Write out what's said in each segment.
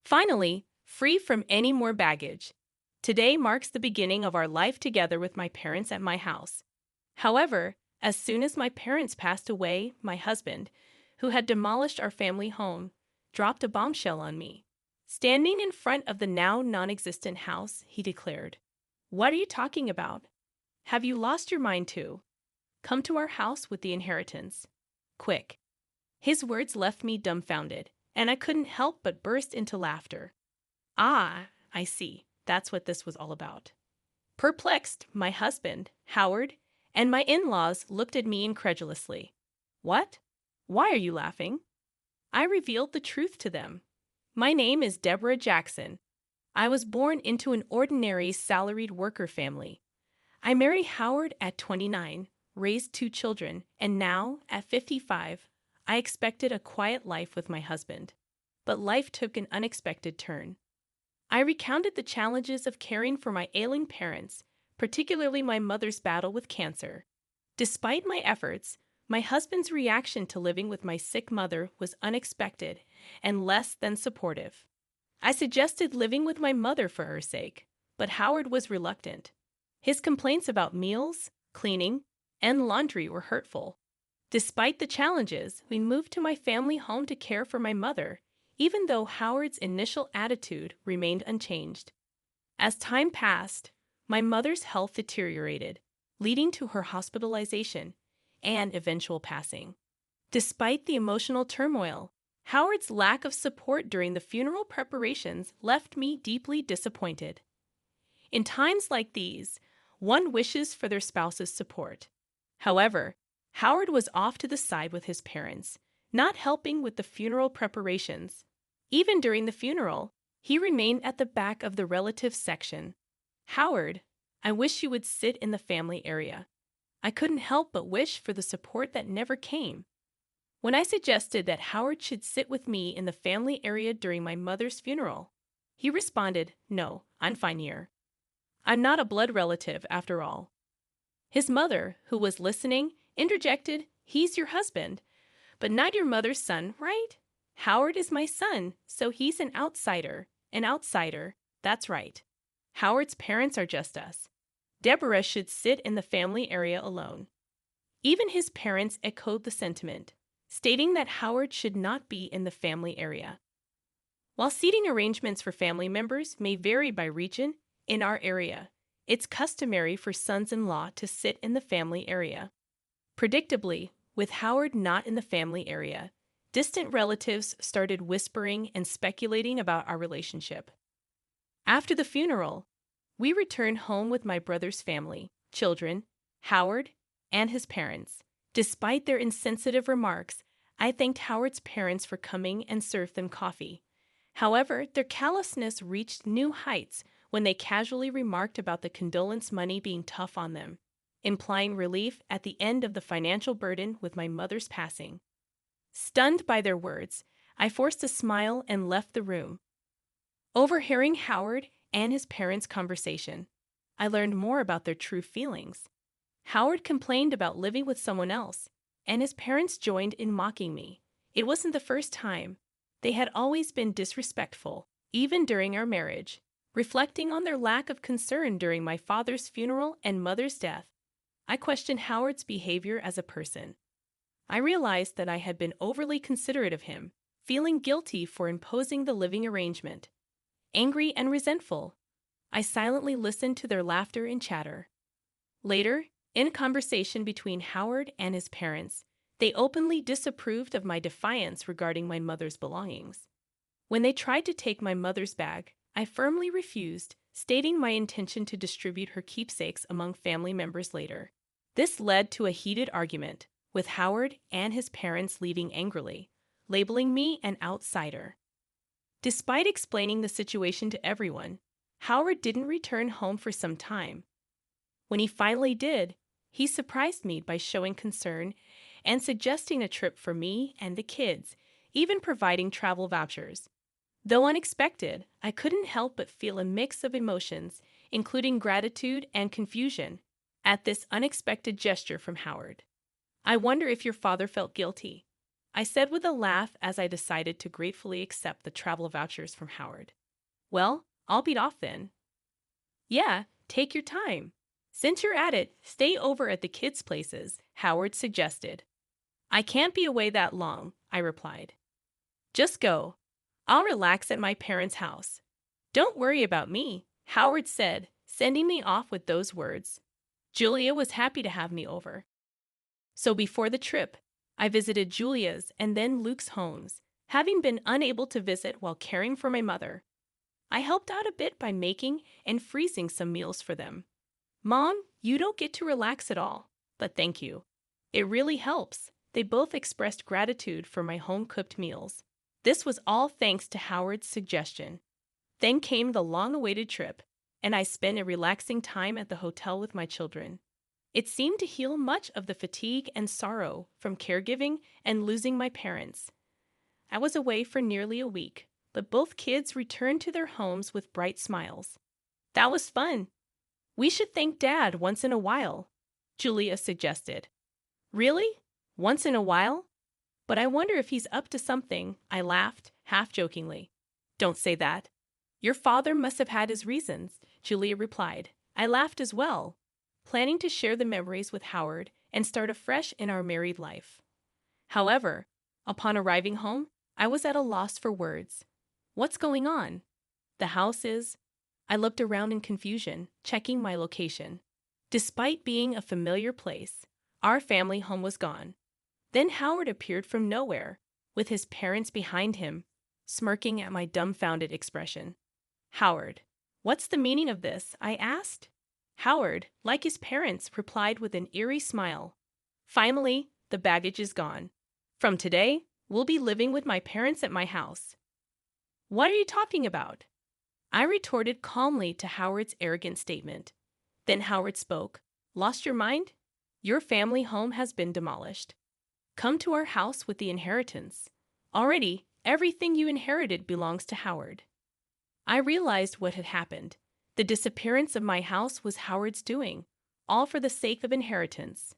Finally, free from any more baggage. Today marks the beginning of our life together with my parents at my house. However, as soon as my parents passed away, my husband, who had demolished our family home, dropped a bombshell on me. Standing in front of the now non-existent house, he declared, "What are you talking about? Have you lost your mind too? Come to our house with the inheritance. Quick." His words left me dumbfounded, and I couldn't help but burst into laughter. Ah, I see. That's what this was all about. Perplexed, my husband, Howard, and my in-laws looked at me incredulously. What? Why are you laughing? I revealed the truth to them. My name is Deborah Jackson. I was born into an ordinary salaried worker family. I married Howard at 29, raised 2 children, and now, at 55, I expected a quiet life with my husband. But life took an unexpected turn. I recounted the challenges of caring for my ailing parents, particularly my mother's battle with cancer. Despite my efforts, my husband's reaction to living with my sick mother was unexpected and less than supportive. I suggested living with my mother for her sake, but Howard was reluctant. His complaints about meals, cleaning, and laundry were hurtful. Despite the challenges, we moved to my family home to care for my mother, even though Howard's initial attitude remained unchanged. As time passed, my mother's health deteriorated, leading to her hospitalization and eventual passing. Despite the emotional turmoil, Howard's lack of support during the funeral preparations left me deeply disappointed. In times like these, one wishes for their spouse's support. However, Howard was off to the side with his parents, not helping with the funeral preparations. Even during the funeral, he remained at the back of the relatives section. "Howard, I wish you would sit in the family area." I couldn't help but wish for the support that never came. When I suggested that Howard should sit with me in the family area during my mother's funeral, he responded, "No, I'm fine here. I'm not a blood relative after all." His mother, who was listening, interjected, "He's your husband, but not your mother's son, right? Howard is my son, so he's an outsider. An outsider, that's right. Howard's parents are just us. Deborah should sit in the family area alone." Even his parents echoed the sentiment, stating that Howard should not be in the family area. While seating arrangements for family members may vary by region, in our area, it's customary for sons-in-law to sit in the family area. Predictably, with Howard not in the family area, distant relatives started whispering and speculating about our relationship. After the funeral, we returned home with my brother's family, children, Howard, and his parents. Despite their insensitive remarks, I thanked Howard's parents for coming and served them coffee. However, their callousness reached new heights when they casually remarked about the condolence money being tough on them, implying relief at the end of the financial burden with my mother's passing. Stunned by their words, I forced a smile and left the room. Overhearing Howard and his parents' conversation, I learned more about their true feelings. Howard complained about living with someone else, and his parents joined in mocking me. It wasn't the first time. They had always been disrespectful, even during our marriage. Reflecting on their lack of concern during my father's funeral and mother's death, I questioned Howard's behavior as a person. I realized that I had been overly considerate of him, feeling guilty for imposing the living arrangement. Angry and resentful, I silently listened to their laughter and chatter. Later, in a conversation between Howard and his parents, they openly disapproved of my defiance regarding my mother's belongings. When they tried to take my mother's bag, I firmly refused, stating my intention to distribute her keepsakes among family members later. This led to a heated argument, with Howard and his parents leaving angrily, labeling me an outsider. Despite explaining the situation to everyone, Howard didn't return home for some time. When he finally did, he surprised me by showing concern and suggesting a trip for me and the kids, even providing travel vouchers. Though unexpected, I couldn't help but feel a mix of emotions, including gratitude and confusion, at this unexpected gesture from Howard. I wonder if your father felt guilty. I said with a laugh as I decided to gratefully accept the travel vouchers from Howard. Well, I'll beat off then. Yeah, take your time. Since you're at it, stay over at the kids' places, Howard suggested. I can't be away that long, I replied. Just go. I'll relax at my parents' house. Don't worry about me, Howard said, sending me off with those words. Julia was happy to have me over. So before the trip, I visited Julia's and then Luke's homes, having been unable to visit while caring for my mother. I helped out a bit by making and freezing some meals for them. Mom, you don't get to relax at all, but thank you. It really helps. They both expressed gratitude for my home-cooked meals. This was all thanks to Howard's suggestion. Then came the long-awaited trip, and I spent a relaxing time at the hotel with my children. It seemed to heal much of the fatigue and sorrow from caregiving and losing my parents. I was away for nearly a week, but both kids returned to their homes with bright smiles. That was fun. We should thank Dad once in a while, Julia suggested. Really? Once in a while? But I wonder if he's up to something, I laughed, half-jokingly. Don't say that. Your father must have had his reasons, Julia replied. I laughed as well, planning to share the memories with Howard and start afresh in our married life. However, upon arriving home, I was at a loss for words. What's going on? The house is... I looked around in confusion, checking my location. Despite being a familiar place, our family home was gone. Then Howard appeared from nowhere, with his parents behind him, smirking at my dumbfounded expression. Howard, what's the meaning of this? I asked. Howard, like his parents, replied with an eerie smile. Finally, the baggage is gone. From today, we'll be living with my parents at my house. What are you talking about? I retorted calmly to Howard's arrogant statement. Then Howard spoke. Lost your mind? Your family home has been demolished. Come to our house with the inheritance. Already, everything you inherited belongs to Howard. I realized what had happened. The disappearance of my house was Howard's doing, all for the sake of inheritance.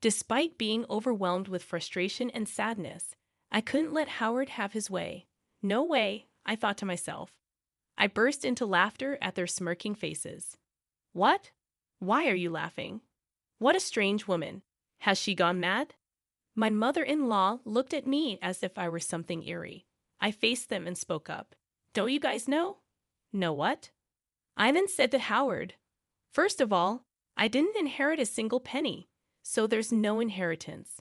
Despite being overwhelmed with frustration and sadness, I couldn't let Howard have his way. No way, I thought to myself. I burst into laughter at their smirking faces. What? Why are you laughing? What a strange woman. Has she gone mad? My mother-in-law looked at me as if I were something eerie. I faced them and spoke up. Don't you guys know? Know what? I then said to Howard, first of all, I didn't inherit a single penny, so there's no inheritance.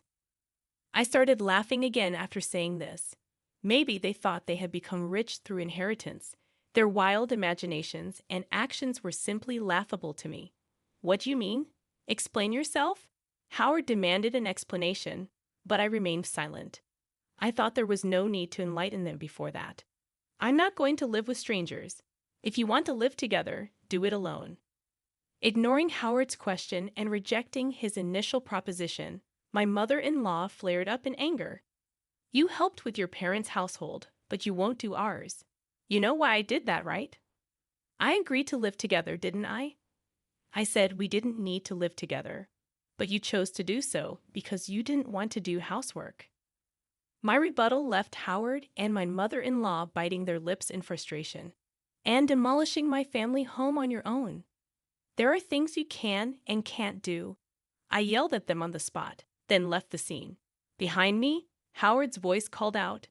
I started laughing again after saying this. Maybe they thought they had become rich through inheritance. Their wild imaginations and actions were simply laughable to me. What do you mean? Explain yourself? Howard demanded an explanation, but I remained silent. I thought there was no need to enlighten them before that. I'm not going to live with strangers. If you want to live together, do it alone. Ignoring Howard's question and rejecting his initial proposition, my mother-in-law flared up in anger. You helped with your parents' household, but you won't do ours. You know why I did that, right? I agreed to live together, didn't I? I said we didn't need to live together, but you chose to do so because you didn't want to do housework. My rebuttal left Howard and my mother-in-law biting their lips in frustration and demolishing my family home on your own. There are things you can and can't do. I yelled at them on the spot, then left the scene. Behind me, Howard's voice called out,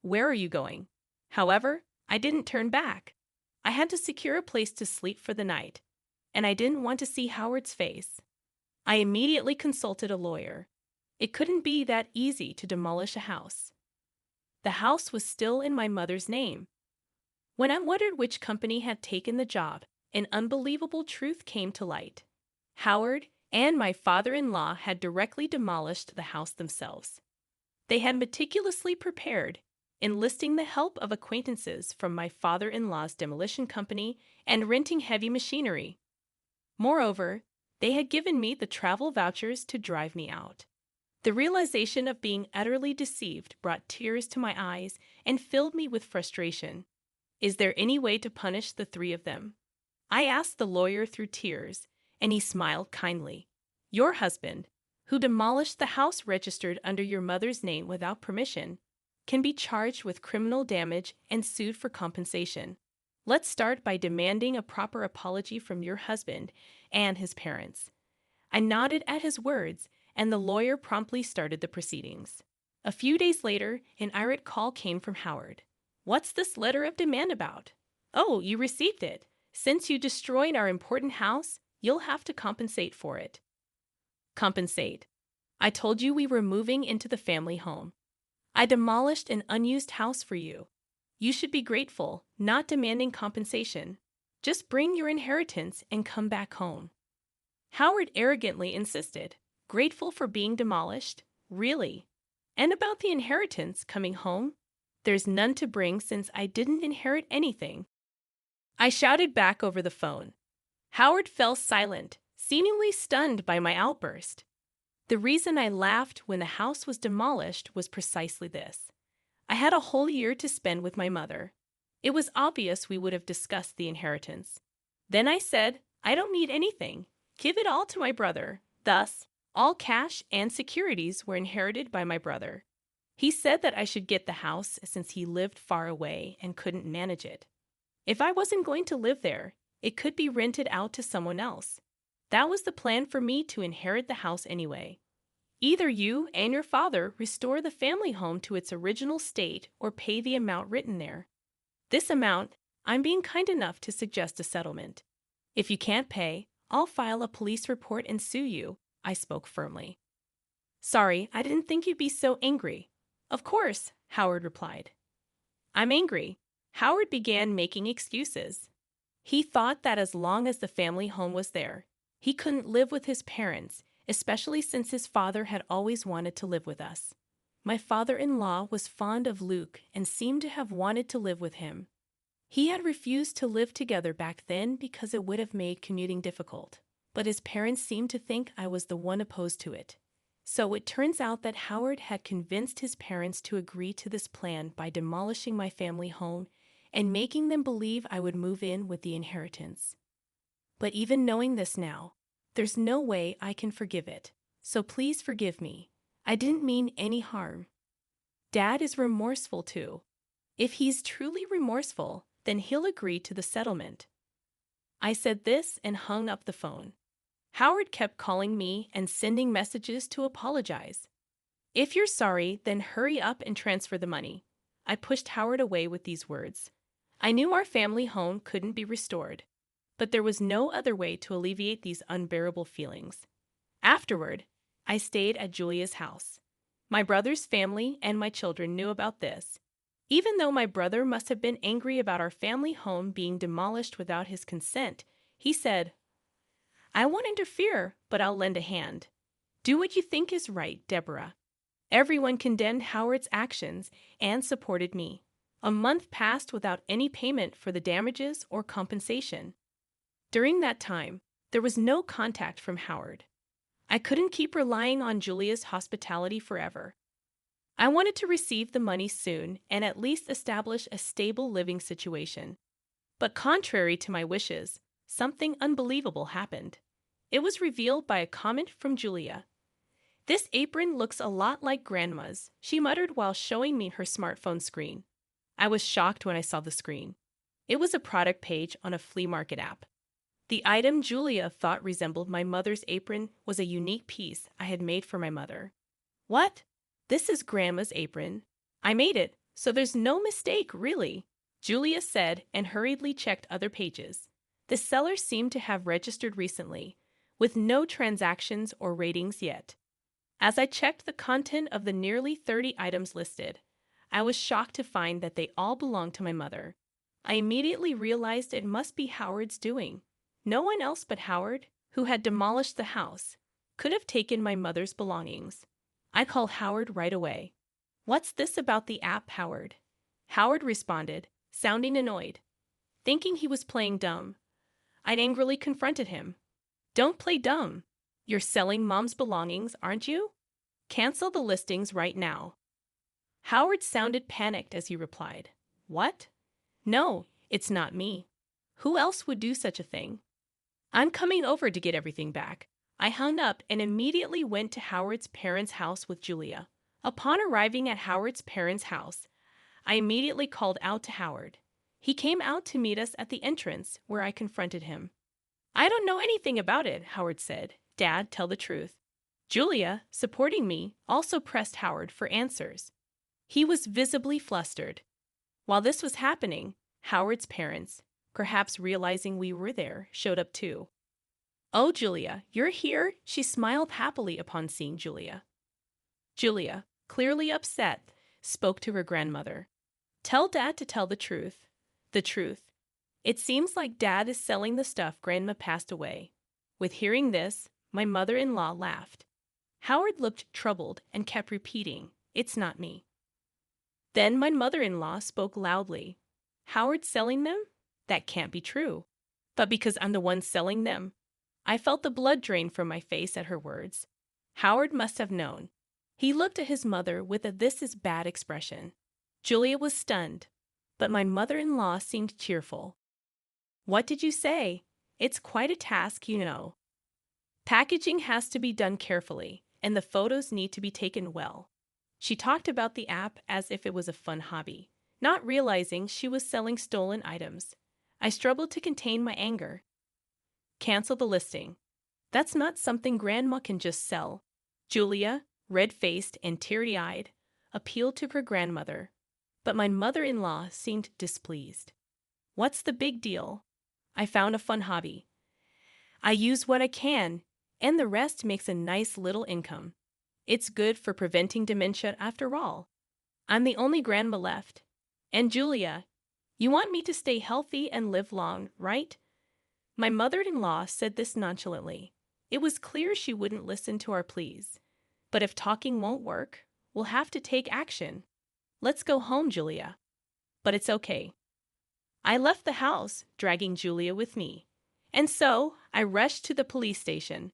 "Where are you going?" However, I didn't turn back. I had to secure a place to sleep for the night, and I didn't want to see Howard's face. I immediately consulted a lawyer. It couldn't be that easy to demolish a house. The house was still in my mother's name. When I wondered which company had taken the job, an unbelievable truth came to light. Howard and my father-in-law had directly demolished the house themselves. They had meticulously prepared, enlisting the help of acquaintances from my father-in-law's demolition company and renting heavy machinery. Moreover, they had given me the travel vouchers to drive me out. The realization of being utterly deceived brought tears to my eyes and filled me with frustration. Is there any way to punish the three of them? I asked the lawyer through tears, and he smiled kindly. Your husband, who demolished the house registered under your mother's name without permission, can be charged with criminal damage and sued for compensation. Let's start by demanding a proper apology from your husband and his parents." I nodded at his words, and the lawyer promptly started the proceedings. A few days later, an irate call came from Howard. "What's this letter of demand about?" "Oh, you received it. Since you destroyed our important house, you'll have to compensate for it." Compensate. I told you we were moving into the family home. I demolished an unused house for you. You should be grateful, not demanding compensation. Just bring your inheritance and come back home. Howard arrogantly insisted. Grateful for being demolished? Really? And about the inheritance coming home? There's none to bring since I didn't inherit anything. I shouted back over the phone. Howard fell silent, seemingly stunned by my outburst. The reason I laughed when the house was demolished was precisely this. I had a whole year to spend with my mother. It was obvious we would have discussed the inheritance. Then I said, I don't need anything. Give it all to my brother. Thus, all cash and securities were inherited by my brother. He said that I should get the house since he lived far away and couldn't manage it. If I wasn't going to live there, it could be rented out to someone else. That was the plan for me to inherit the house anyway. Either you and your father restore the family home to its original state or pay the amount written there. This amount, I'm being kind enough to suggest a settlement. If you can't pay, I'll file a police report and sue you, I spoke firmly. Sorry, I didn't think you'd be so angry. Of course, Howard replied. I'm angry. Howard began making excuses. He thought that as long as the family home was there, he couldn't live with his parents, especially since his father had always wanted to live with us. My father-in-law was fond of Luke and seemed to have wanted to live with him. He had refused to live together back then because it would have made commuting difficult, but his parents seemed to think I was the one opposed to it. So it turns out that Howard had convinced his parents to agree to this plan by demolishing my family home and making them believe I would move in with the inheritance. But even knowing this now, there's no way I can forgive it, so please forgive me. I didn't mean any harm. Dad is remorseful too. If he's truly remorseful, then he'll agree to the settlement. I said this and hung up the phone. Howard kept calling me and sending messages to apologize. If you're sorry, then hurry up and transfer the money. I pushed Howard away with these words. I knew our family home couldn't be restored, but there was no other way to alleviate these unbearable feelings. Afterward, I stayed at Julia's house. My brother's family and my children knew about this. Even though my brother must have been angry about our family home being demolished without his consent, he said, I won't interfere, but I'll lend a hand. Do what you think is right, Deborah. Everyone condemned Howard's actions and supported me. A month passed without any payment for the damages or compensation. During that time, there was no contact from Howard. I couldn't keep relying on Julia's hospitality forever. I wanted to receive the money soon and at least establish a stable living situation. But contrary to my wishes, something unbelievable happened. It was revealed by a comment from Julia. This apron looks a lot like Grandma's, she muttered while showing me her smartphone screen. I was shocked when I saw the screen. It was a product page on a flea market app. The item Julia thought resembled my mother's apron was a unique piece I had made for my mother. What? This is Grandma's apron. I made it, so there's no mistake, really, Julia said and hurriedly checked other pages. The seller seemed to have registered recently, with no transactions or ratings yet. As I checked the content of the nearly 30 items listed, I was shocked to find that they all belonged to my mother. I immediately realized it must be Howard's doing. No one else but Howard, who had demolished the house, could have taken my mother's belongings. I called Howard right away. What's this about the app, Howard? Howard responded, sounding annoyed. Thinking he was playing dumb, I'd angrily confronted him. Don't play dumb. You're selling Mom's belongings, aren't you? Cancel the listings right now. Howard sounded panicked as he replied. What? No, it's not me. Who else would do such a thing? I'm coming over to get everything back. I hung up and immediately went to Howard's parents' house with Julia. Upon arriving at Howard's parents' house, I immediately called out to Howard. He came out to meet us at the entrance, where I confronted him. "I don't know anything about it," Howard said. "Dad, tell the truth." Julia, supporting me, also pressed Howard for answers. He was visibly flustered. While this was happening, Howard's parents, perhaps realizing we were there, showed up too. "Oh, Julia, you're here?" She smiled happily upon seeing Julia. Julia, clearly upset, spoke to her grandmother. "Tell Dad to tell the truth. The truth. It seems like Dad is selling the stuff Grandma passed away." With hearing this, my mother-in-law laughed. Howard looked troubled and kept repeating, "It's not me." Then my mother-in-law spoke loudly. "Howard's selling them? That can't be true." But because I'm the one selling them, I felt the blood drain from my face at her words. Howard must have known. He looked at his mother with a "this is bad" expression. Julia was stunned, but my mother-in-law seemed cheerful. "What did you say? It's quite a task, you know. Packaging has to be done carefully, and the photos need to be taken well." She talked about the app as if it was a fun hobby, not realizing she was selling stolen items. I struggled to contain my anger. "Cancel the listing. That's not something Grandma can just sell." Julia, red-faced and teary-eyed, appealed to her grandmother, but my mother-in-law seemed displeased. "What's the big deal? I found a fun hobby. I use what I can, and the rest makes a nice little income. It's good for preventing dementia after all. I'm the only grandma left. And Julia, you want me to stay healthy and live long, right?" My mother-in-law said this nonchalantly. It was clear she wouldn't listen to our pleas. But if talking won't work, we'll have to take action. "Let's go home, Julia." "But it's okay." I left the house, dragging Julia with me. And so I rushed to the police station.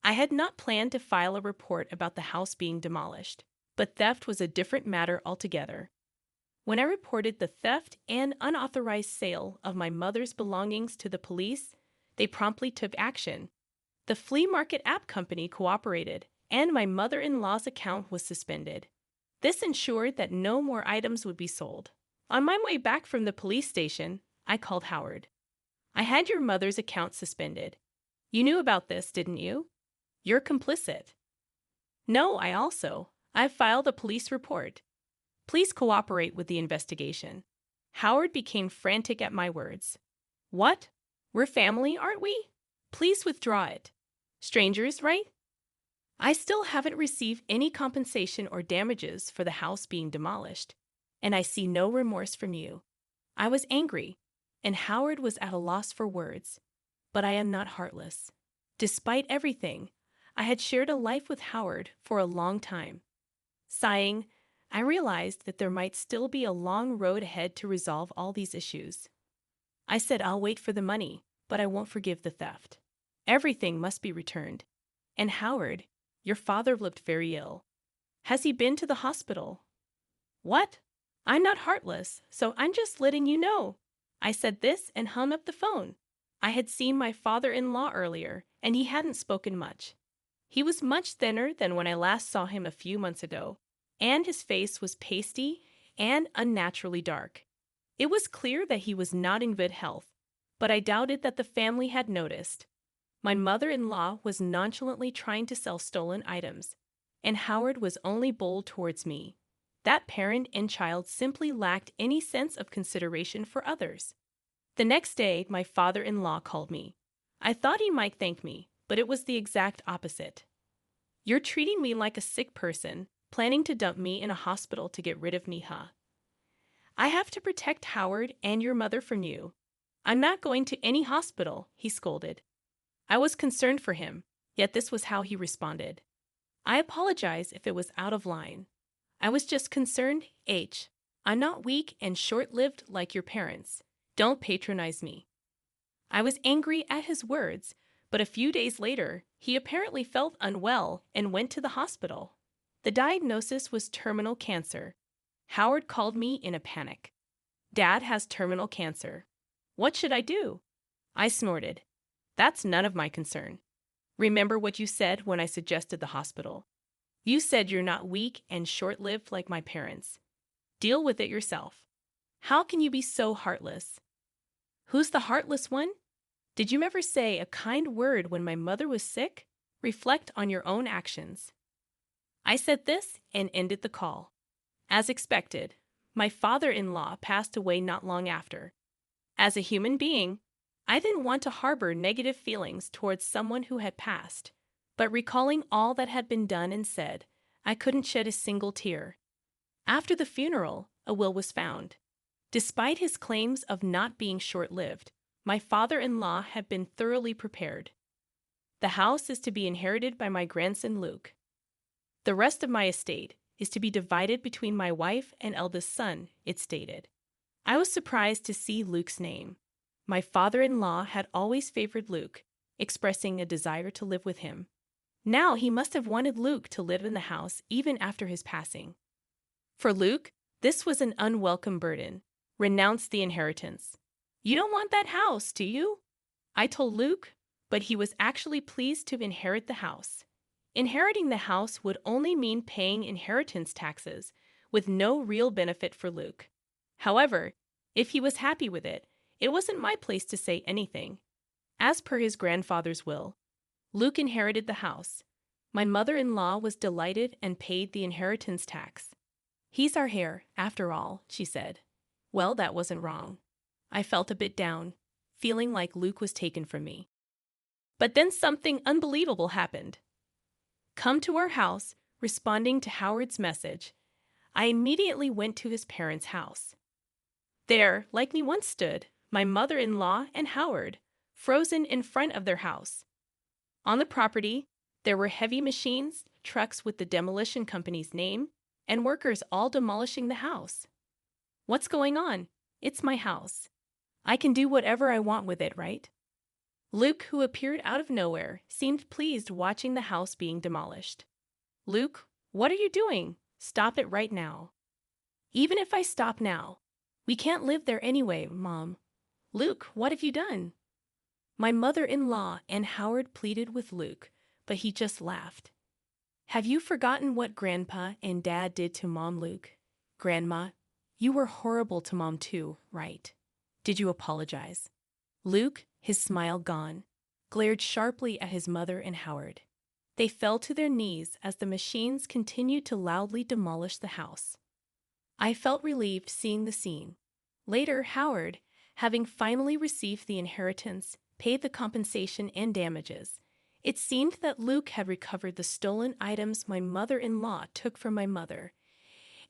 I had not planned to file a report about the house being demolished, but theft was a different matter altogether. When I reported the theft and unauthorized sale of my mother's belongings to the police, they promptly took action. The flea market app company cooperated, and my mother-in-law's account was suspended. This ensured that no more items would be sold. On my way back from the police station, I called Howard. "I had your mother's account suspended. You knew about this, didn't you? You're complicit." "No, I've filed a police report. Please cooperate with the investigation." Howard became frantic at my words. "What? We're family, aren't we? Please withdraw it. Strangers, right? I still haven't received any compensation or damages for the house being demolished, and I see no remorse from you." I was angry, and Howard was at a loss for words. But I am not heartless. Despite everything, I had shared a life with Howard for a long time. Sighing, I realized that there might still be a long road ahead to resolve all these issues. I said, "I'll wait for the money, but I won't forgive the theft. Everything must be returned. And Howard, your father looked very ill. Has he been to the hospital?" "What? I'm not heartless, so I'm just letting you know." I said this and hung up the phone. I had seen my father-in-law earlier, and he hadn't spoken much. He was much thinner than when I last saw him a few months ago, and his face was pasty and unnaturally dark. It was clear that he was not in good health, but I doubted that the family had noticed. My mother-in-law was nonchalantly trying to sell stolen items, and Howard was only bold towards me. That parent and child simply lacked any sense of consideration for others. The next day, my father-in-law called me. I thought he might thank me, but it was the exact opposite. "You're treating me like a sick person, planning to dump me in a hospital to get rid of me, huh? I have to protect Howard and your mother from you. I'm not going to any hospital," he scolded. I was concerned for him, yet this was how he responded. "I apologize if it was out of line. I was just concerned, H. I'm not weak and short-lived like your parents. Don't patronize me." I was angry at his words, but a few days later, he apparently felt unwell and went to the hospital. The diagnosis was terminal cancer. Howard called me in a panic. "Dad has terminal cancer. What should I do?" I snorted. "That's none of my concern." Remember what you said when I suggested the hospital. You said you're not weak and short-lived like my parents. Deal with it yourself. How can you be so heartless? Who's the heartless one? Did you ever say a kind word when my mother was sick? Reflect on your own actions. I said this and ended the call. As expected, my father-in-law passed away not long after. As a human being, I didn't want to harbor negative feelings towards someone who had passed, but recalling all that had been done and said, I couldn't shed a single tear. After the funeral, a will was found. Despite his claims of not being short-lived, my father-in-law had been thoroughly prepared. The house is to be inherited by my grandson Luke. The rest of my estate is to be divided between my wife and eldest son, it stated. I was surprised to see Luke's name. My father-in-law had always favored Luke, expressing a desire to live with him. Now he must have wanted Luke to live in the house even after his passing. For Luke, this was an unwelcome burden. Renounce the inheritance. You don't want that house, do you? I told Luke, but he was actually pleased to inherit the house. Inheriting the house would only mean paying inheritance taxes, with no real benefit for Luke. However, if he was happy with it, it wasn't my place to say anything. As per his grandfather's will, Luke inherited the house. My mother-in-law was delighted and paid the inheritance tax. He's our heir, after all, she said. Well, that wasn't wrong. I felt a bit down, feeling like Luke was taken from me. But then something unbelievable happened. Come to our house, responding to Howard's message, I immediately went to his parents' house. There, like me once stood, my mother-in-law and Howard, frozen in front of their house. On the property, there were heavy machines, trucks with the demolition company's name, and workers all demolishing the house. What's going on? It's my house. I can do whatever I want with it, right? Luke, who appeared out of nowhere, seemed pleased watching the house being demolished. Luke, what are you doing? Stop it right now. Even if I stop now, we can't live there anyway, Mom. Luke, what have you done? My mother-in-law and Howard pleaded with Luke, but he just laughed. Have you forgotten what Grandpa and Dad did to Mom, Luke? Grandma, you were horrible to Mom too, right? Did you apologize? Luke, his smile gone, glared sharply at his mother and Howard. They fell to their knees as the machines continued to loudly demolish the house. I felt relieved seeing the scene. Later, Howard, having finally received the inheritance, paid the compensation and damages. It seemed that Luke had recovered the stolen items my mother-in-law took from my mother,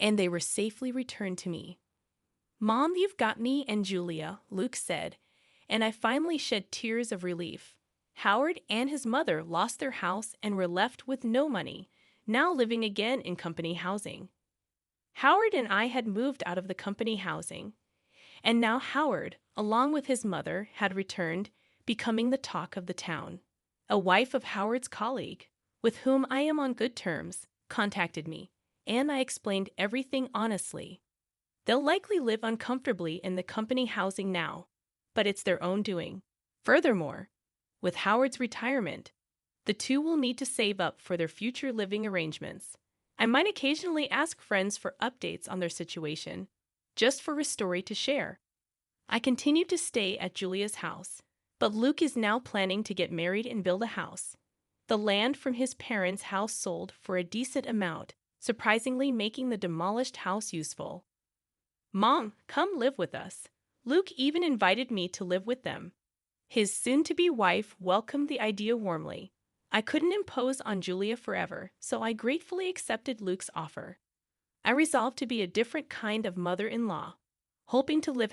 and they were safely returned to me. Mom, you've got me and Julia, Luke said, and I finally shed tears of relief. Howard and his mother lost their house and were left with no money, now living again in company housing. Howard and I had moved out of the company housing, and now Howard, along with his mother, had returned, becoming the talk of the town. A wife of Howard's colleague, with whom I am on good terms, contacted me, and I explained everything honestly. They'll likely live uncomfortably in the company housing now, but it's their own doing. Furthermore, with Howard's retirement, the two will need to save up for their future living arrangements. I might occasionally ask friends for updates on their situation, just for a story to share. I continued to stay at Julia's house, but Luke is now planning to get married and build a house. The land from his parents' house sold for a decent amount, surprisingly making the demolished house useful. Mom, come live with us. Luke even invited me to live with them. His soon-to-be wife welcomed the idea warmly. I couldn't impose on Julia forever, so I gratefully accepted Luke's offer. I resolved to be a different kind of mother-in-law, hoping to live